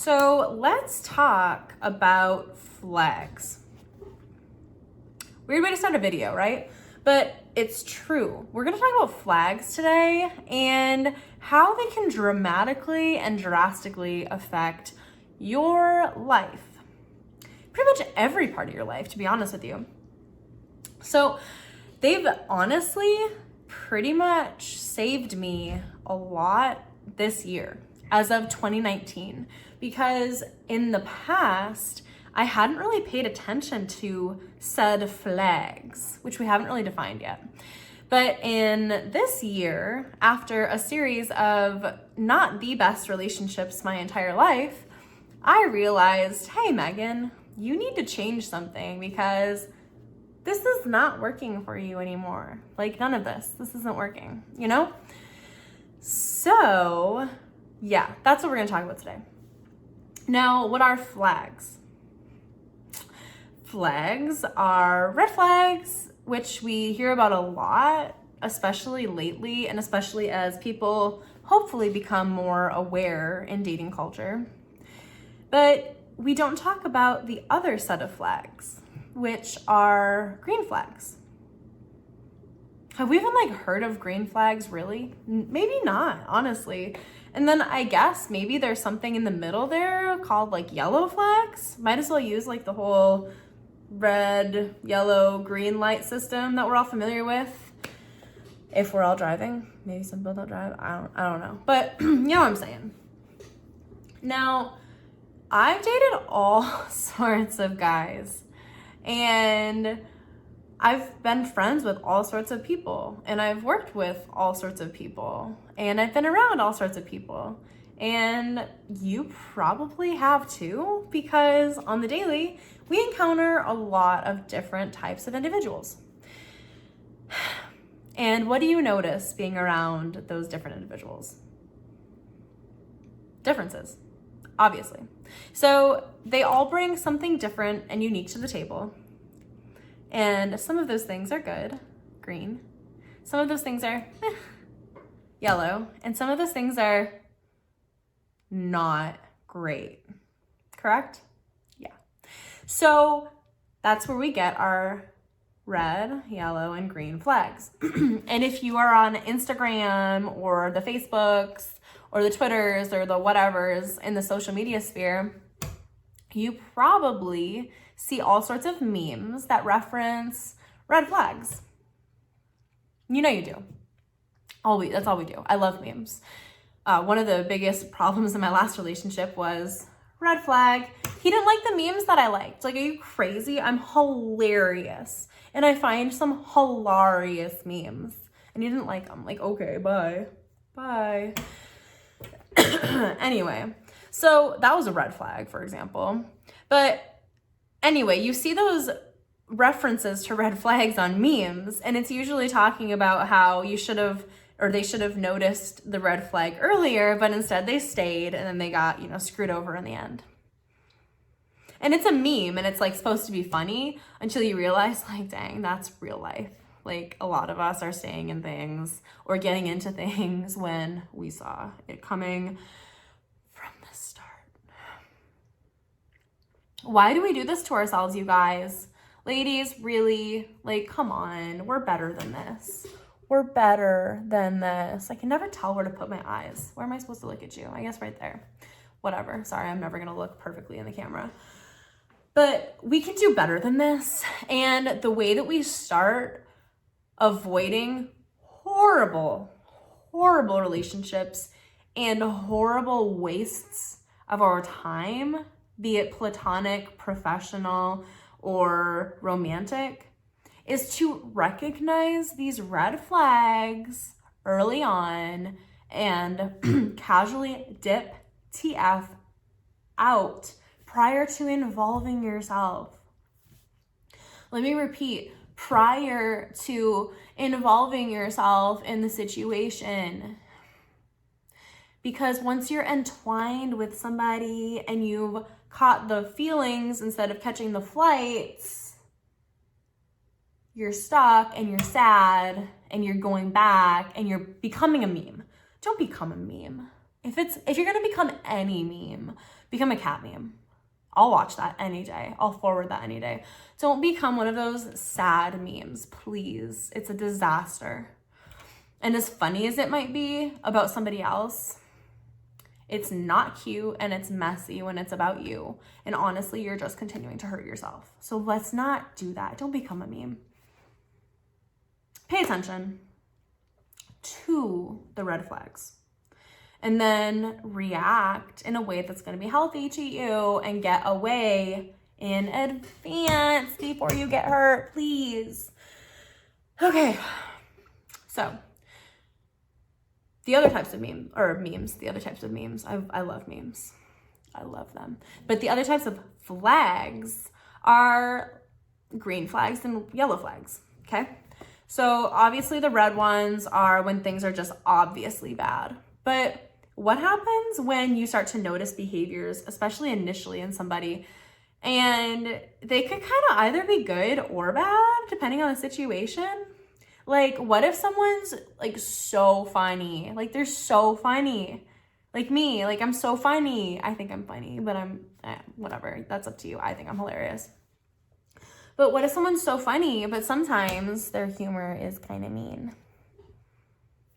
So let's talk about flags. Weird way to start a video, right? But it's true. We're gonna talk about flags today and how they can dramatically and drastically affect your life. Pretty much every part of your life, to be honest with you. So they've honestly pretty much saved me a lot this year as of 2019, because in the past, I hadn't really paid attention to said flags, which we haven't really defined yet. But in this year, after a series of not the best relationships my entire life, I realized, hey, Megan, you need to change something because this is not working for you anymore. Like, none of this isn't working, you know? So, yeah, that's what we're gonna talk about today. Now, what are flags? Flags are red flags, which we hear about a lot, especially lately, and especially as people hopefully become more aware in dating culture. But we don't talk about the other set of flags, which are green flags. Have we even heard of green flags, really? Maybe not, honestly. And then I guess maybe there's something in the middle there called yellow flags. Might as well use the whole red, yellow, green light system that we're all familiar with. If we're all driving, maybe some people don't drive. I don't know. But you know what I'm saying. Now, I've dated all sorts of guys, and I've been friends with all sorts of people, and I've worked with all sorts of people, and I've been around all sorts of people. And you probably have too, because on the daily, we encounter a lot of different types of individuals. And what do you notice being around those different individuals? Differences, obviously. So they all bring something different and unique to the table. And some of those things are good, green. Some of those things are yellow. And some of those things are not great, correct? Yeah. So that's where we get our red, yellow, and green flags. And if you are on Instagram or the Facebooks or the Twitters or the whatevers in the social media sphere, you probably see all sorts of memes that reference red flags. You know you do. That's all we do. I love memes. One of the biggest problems in my last relationship was red flag. He didn't like the memes that I liked. Are you crazy? I'm hilarious. And I find some hilarious memes. And he didn't like them. Okay, bye. Bye. Anyway, so that was a red flag, for example. But anyway, you see those references to red flags on memes, and it's usually talking about how they should have noticed the red flag earlier, but instead they stayed and then they got, screwed over in the end. And it's a meme and it's supposed to be funny until you realize dang, that's real life. A lot of us are staying in things or getting into things when we saw it coming from the start. Why do we do this to ourselves, you guys? Ladies, really? Come on. We're better than this. We're better than this. I can never tell where to put my eyes. Where am I supposed to look at you? I guess right there. Whatever. Sorry, I'm never going to look perfectly in the camera. But we can do better than this. And the way that we start avoiding horrible relationships and horrible wastes of our time, be it platonic, professional, or romantic, is to recognize these red flags early on and casually dip TF out prior to involving yourself. Let me repeat, prior to involving yourself in the situation. Because once you're entwined with somebody and you've caught the feelings instead of catching the flights, you're stuck and you're sad and you're going back and you're becoming a meme. Don't become a meme. If you're gonna become any meme, Become a cat meme. I'll watch that any day. I'll forward that any day. Don't become one of those sad memes, please. It's a disaster. And as funny as it might be about somebody else, it's not cute and it's messy when it's about you. And honestly, you're just continuing to hurt yourself. So let's not do that. Don't become a meme. Pay attention to the red flags. And then react in a way that's going to be healthy to you and get away in advance before you get hurt, please. Okay. So the other types of memes, I love memes. I love them. But the other types of flags are green flags and yellow flags. Okay. So obviously the red ones are when things are just obviously bad. But what happens when you start to notice behaviors, especially initially in somebody, and they could kind of either be good or bad, depending on the situation? Like, what if someone's like so funny? Like, they're so funny. Like me, like I'm so funny. I think I'm funny, but whatever. That's up to you. I think I'm hilarious. But what if someone's so funny, but sometimes their humor is kind of mean?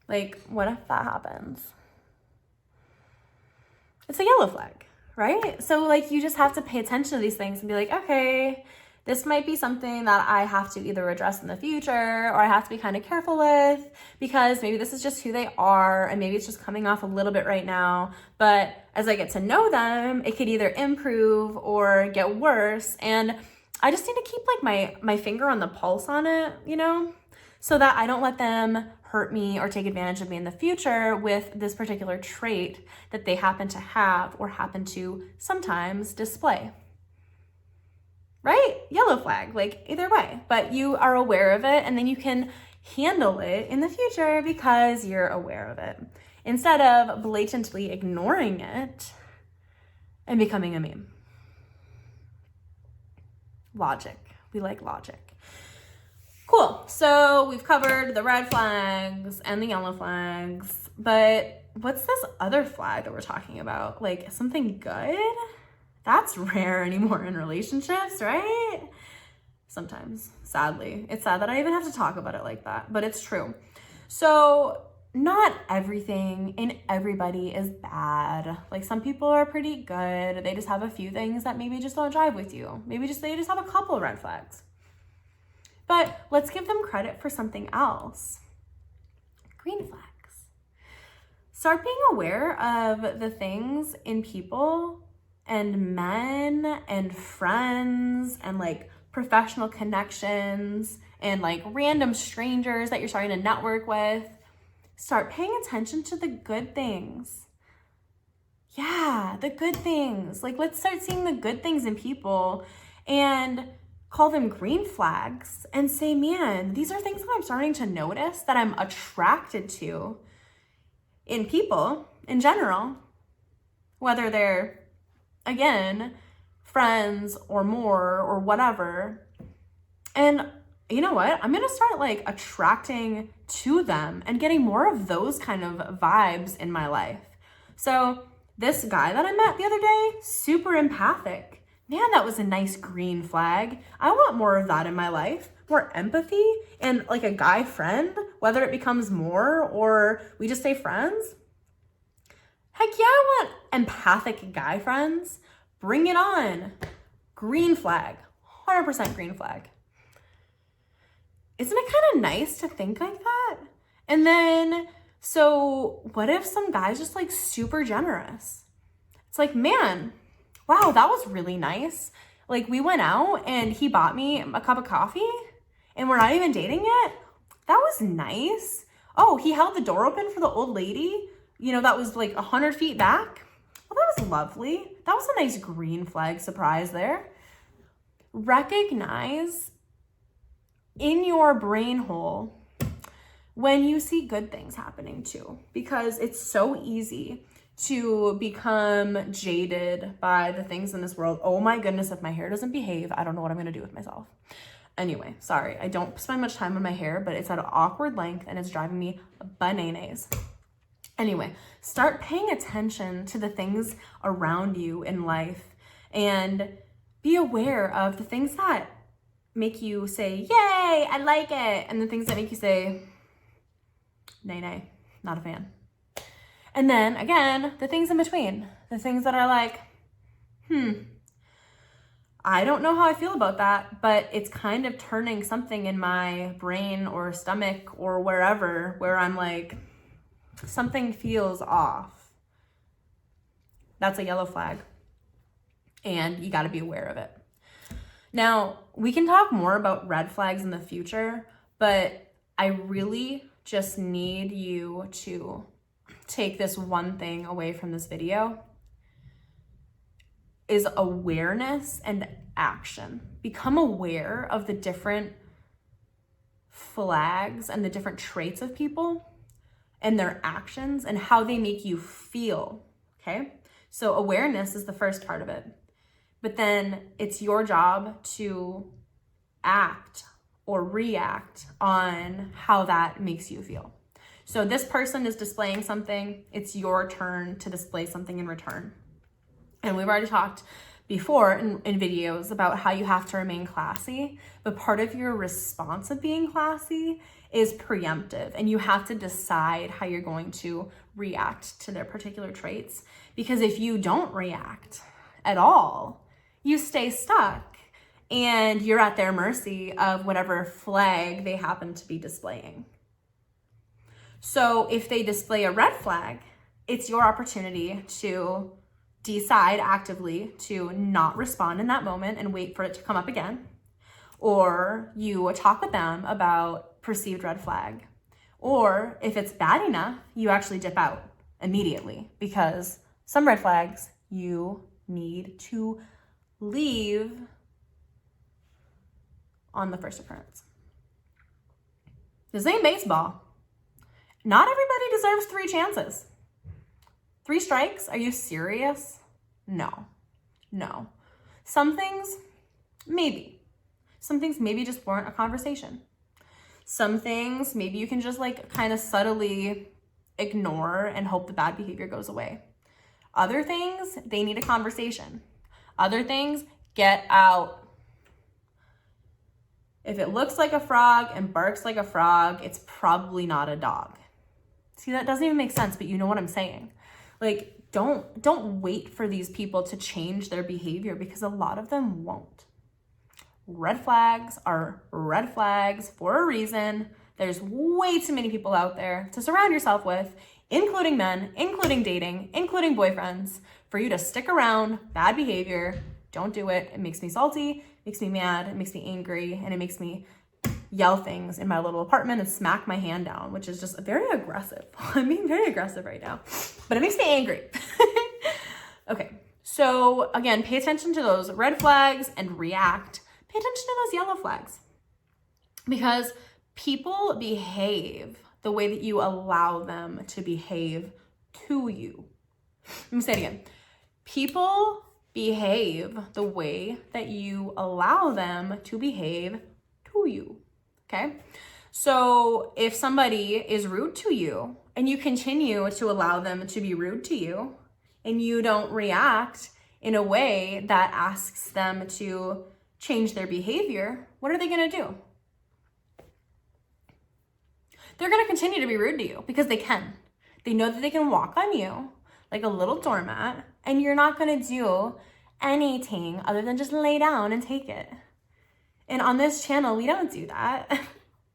Like, what if that happens? It's a yellow flag, right? So like you just have to pay attention to these things and be like, okay, this might be something that I have to either address in the future or I have to be kind of careful with because maybe this is just who they are and maybe it's just coming off a little bit right now. But as I get to know them, it could either improve or get worse. And I just need to keep like my finger on the pulse on it, you know, so that I don't let them hurt me or take advantage of me in the future with this particular trait that they happen to have or happen to sometimes display. Right? Yellow flag, like either way, but you are aware of it and then you can handle it in the future because you're aware of it instead of blatantly ignoring it and becoming a meme. Logic. We like logic. Cool. So we've covered the red flags and the yellow flags, but what's this other flag that we're talking about? Like something good? That's rare anymore in relationships, right? Sometimes, sadly. It's sad that I even have to talk about it like that, but it's true. So not everything in everybody is bad. Like some people are pretty good. They just have a few things that maybe just don't jive with you. Maybe they just have a couple red flags. But let's give them credit for something else. Green flags. Start being aware of the things in people and men and friends and like professional connections and like random strangers that you're starting to network with. Start paying attention to the good things. Yeah, the good things. Like let's start seeing the good things in people and call them green flags and say, man, these are things that I'm starting to notice that I'm attracted to in people in general, whether they're, again, friends or more or whatever. And you know what? I'm going to start like attracting to them and getting more of those kind of vibes in my life. So this guy that I met the other day, super empathic. Man, that was a nice green flag. I want more of that in my life. More empathy and like a guy friend, whether it becomes more or we just stay friends. Heck yeah, I want empathic guy friends. Bring it on. Green flag. 100% green flag. Isn't it kind of nice to think like that? And then, so what if some guy's just like super generous? It's like, man, wow, that was really nice. Like we went out and he bought me a cup of coffee and we're not even dating yet. That was nice. Oh, he held the door open for the old lady, you know, that was like 100 feet back. Well, that was lovely. That was a nice green flag surprise there. Recognize in your brain hole when you see good things happening too, because it's so easy to become jaded by the things in this world. Oh my goodness, if my hair doesn't behave, I don't know what I'm gonna do with myself. Anyway, sorry, I don't spend much time on my hair, but it's at an awkward length and it's driving me bananas. Anyway, start paying attention to the things around you in life and be aware of the things that make you say, yay, I like it, and the things that make you say, nay, nay, not a fan. And then again, the things in between, the things that are like, I don't know how I feel about that, but it's kind of turning something in my brain or stomach or wherever where I'm like, something feels off. That's a yellow flag. And you got to be aware of it. Now, we can talk more about red flags in the future, but I really just need you to take this one thing away from this video is awareness and action. Become aware of the different flags and the different traits of people and their actions and how they make you feel, okay? So awareness is the first part of it. But then it's your job to act or react on how that makes you feel. So this person is displaying something, it's your turn to display something in return. And we've already talked before in videos about how you have to remain classy, but part of your response of being classy is preemptive, and you have to decide how you're going to react to their particular traits. Because if you don't react at all, you stay stuck and you're at their mercy of whatever flag they happen to be displaying. So if they display a red flag, it's your opportunity to decide actively to not respond in that moment and wait for it to come up again. Or you talk with them about perceived red flag. Or if it's bad enough, you actually dip out immediately, because some red flags you need to leave on the first occurrence. This ain't baseball. Not everybody deserves 3 chances. 3 strikes? Are you serious? No. Some things, maybe. Some things maybe just warrant a conversation. Some things maybe you can just like kind of subtly ignore and hope the bad behavior goes away. Other things, they need a conversation. Other things, get out. If it looks like a frog and barks like a frog, it's probably not a dog. See, that doesn't even make sense, but you know what I'm saying. Like, don't wait for these people to change their behavior, because a lot of them won't. Red flags are red flags for a reason. There's way too many people out there to surround yourself with, including men, including dating, including boyfriends, for you to stick around bad behavior. Don't do it. It makes me salty, makes me mad, it makes me angry, and it makes me yell things in my little apartment and smack my hand down, which is just very aggressive. I'm being very aggressive right now, but it makes me angry. Okay, so again, pay attention to those red flags and react. Pay attention to those yellow flags, because people behave the way that you allow them to behave to you. Let me say it again. People behave the way that you allow them to behave to you. Okay? So if somebody is rude to you and you continue to allow them to be rude to you, and you don't react in a way that asks them to change their behavior, what are they going to do? They're going to continue to be rude to you because they can. They know that they can walk on you like a little doormat, and you're not going to do anything other than just lay down and take it. And on this channel, we don't do that.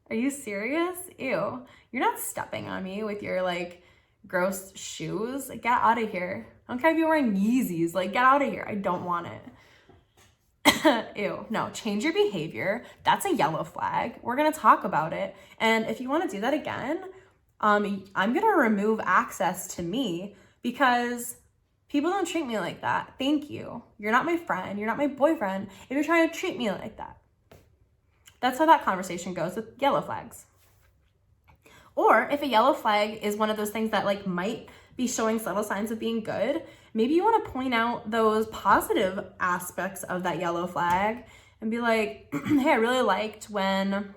Are you serious? Ew. You're not stepping on me with your like gross shoes. Like, get out of here. I don't care if you're wearing Yeezys. Like, get out of here. I don't want it. Ew. No, change your behavior. That's a yellow flag. We're going to talk about it. And if you want to do that again, I'm going to remove access to me, because people don't treat me like that. Thank you. You're not my friend. You're not my boyfriend if you're trying to treat me like that. That's how that conversation goes with yellow flags. Or if a yellow flag is one of those things that like might be showing subtle signs of being good, maybe you want to point out those positive aspects of that yellow flag and be like, hey, I really liked when,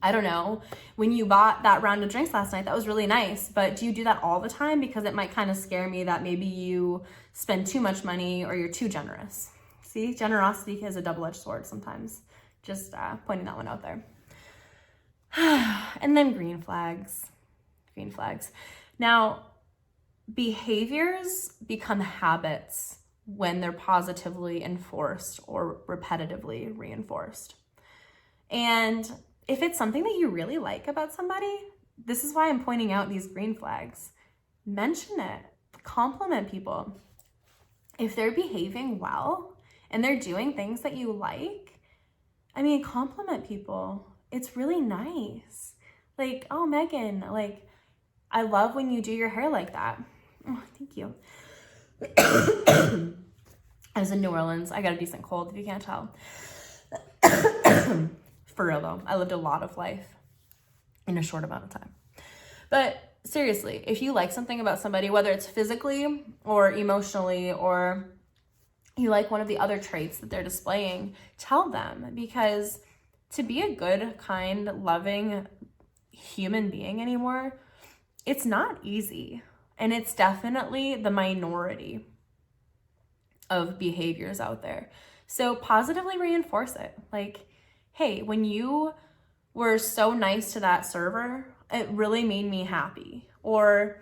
I don't know, when you bought that round of drinks last night, that was really nice, but do you do that all the time? Because it might kind of scare me that maybe you spend too much money or you're too generous. See, generosity is a double-edged sword sometimes. Just pointing that one out there. And then green flags. Green flags. Now, behaviors become habits when they're positively enforced or repetitively reinforced. And if it's something that you really like about somebody, this is why I'm pointing out these green flags. Mention it. Compliment people. If they're behaving well and they're doing things that you like, I mean, compliment people. It's really nice. Like, oh, Megan, like, I love when you do your hair like that. Oh, thank you. I was in New Orleans. I got a decent cold, if you can't tell. For real though, I lived a lot of life in a short amount of time. But seriously, if you like something about somebody, whether it's physically or emotionally, or you like one of the other traits that they're displaying, tell them, because to be a good, kind, loving human being anymore, it's not easy. And it's definitely the minority of behaviors out there. So positively reinforce it. Like, hey, when you were so nice to that server, it really made me happy. Or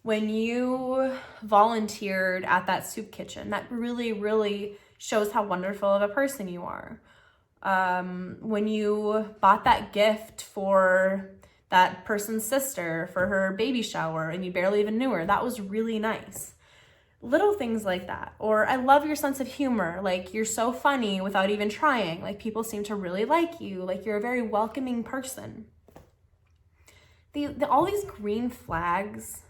when you volunteered at that soup kitchen, that really, really shows how wonderful of a person you are. When you bought that gift for that person's sister for her baby shower and you barely even knew her, that was really nice. Little things like that. Or I love your sense of humor. Like, you're so funny without even trying. Like, people seem to really like you. Like, you're a very welcoming person. All these green flags,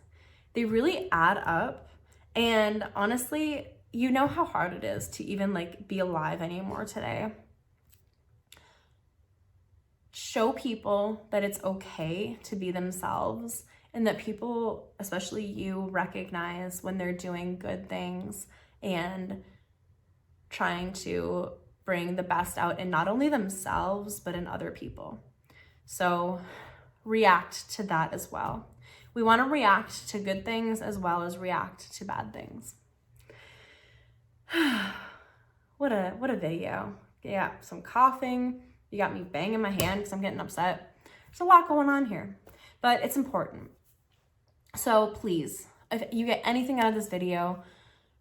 they really add up. And honestly, you know how hard it is to even like be alive anymore today. Show people that it's okay to be themselves, and that people, especially you, recognize when they're doing good things and trying to bring the best out in not only themselves, but in other people. So react to that as well. We want to react to good things as well as react to bad things. What a video. Yeah, some coughing. You got me banging my hand because I'm getting upset. There's a lot going on here, but it's important. So please, if you get anything out of this video,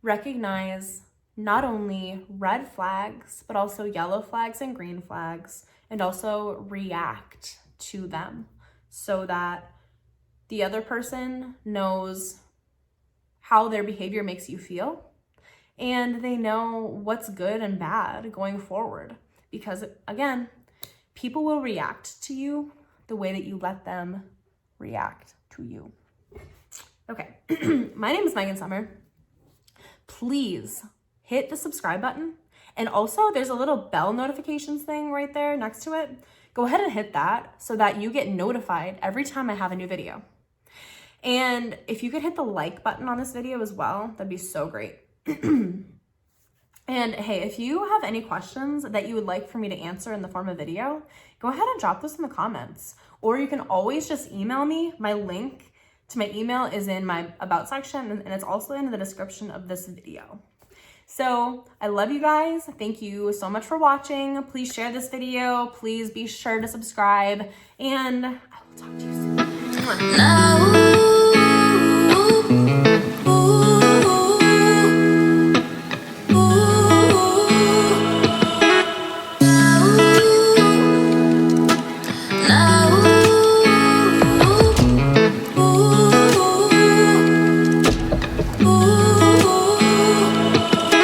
recognize not only red flags, but also yellow flags and green flags, and also react to them so that the other person knows how their behavior makes you feel, and they know what's good and bad going forward. Because again, people will react to you the way that you let them react to you. Okay, my name is Megan Summer. Please hit the subscribe button. And also there's a little bell notifications thing right there next to it. Go ahead and hit that so that you get notified every time I have a new video. And if you could hit the like button on this video as well, that'd be so great. And hey, if you have any questions that you would like for me to answer in the form of video, go ahead and drop those in the comments. Or you can always just email me. My link to my email is in my about section, and it's also in the description of this video. So I love you guys. Thank you so much for watching. Please share this video. Please be sure to subscribe, and I will talk to you soon.